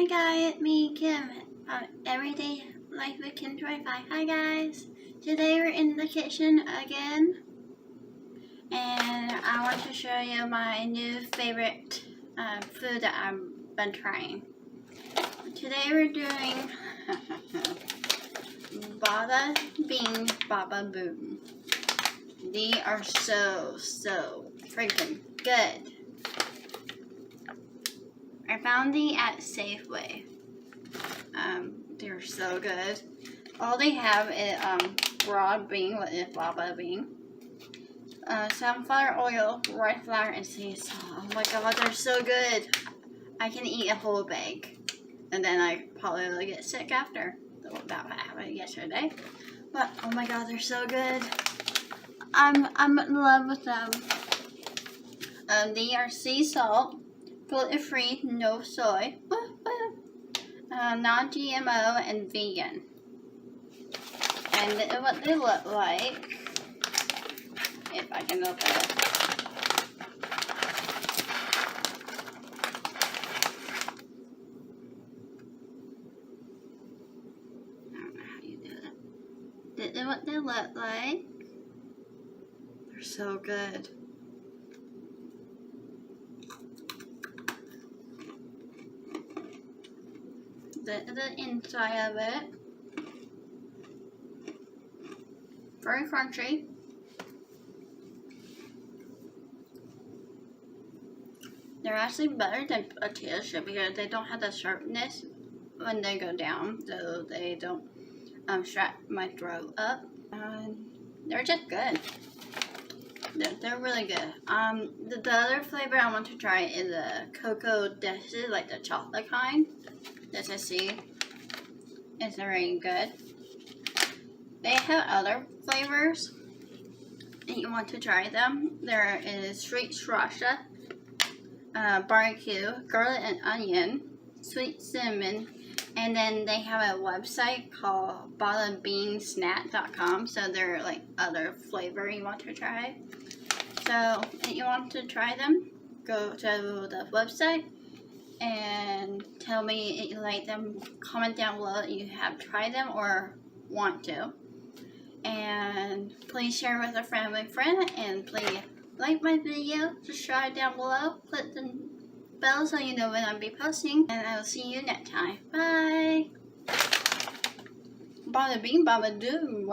Hi guys, it's me Kim Everyday Life with Kim25. Hi guys, today we're in the kitchen again, and I want to show you my new favorite food that I've been trying. Today we're doing BadaBeanBadaBoom. They are so freaking good. I found these at Safeway. They're so good. All they have is broad bean, what is baba bean, sunflower oil, rice flour, and sea salt. Oh my god, they're so good. I can eat a whole bag, and then I probably will get sick after. That happened yesterday. But oh my god, they're so good. I'm in love with them. They are sea salt, gluten-free, no soy, non-GMO, and vegan. And what they look like, if I can open it. I don't know how you do it. This is what they look like. They're so good. The inside of it, very crunchy. They're actually better than potato chips because they don't have the sharpness when they go down, so they don't strap my throat up. They're just good. They're really good. The other flavor I want to try is the cocoa dishes, like the chocolate kind. As I see, it's very good. They have other flavors, and you want to try them. There is sweet sriracha, barbecue, garlic and onion, sweet cinnamon, and then they have a website called BadaBeanBadaBoom. So there are like other flavor you want to try. So if you want to try them, go to the website and tell me if you like them. Comment down below if you have tried them or want to. And please share with a family friend, and please like my video, subscribe down below, click the bell so you know when I'll be posting, and I will see you next time. Bye! Bada bean, bada doom.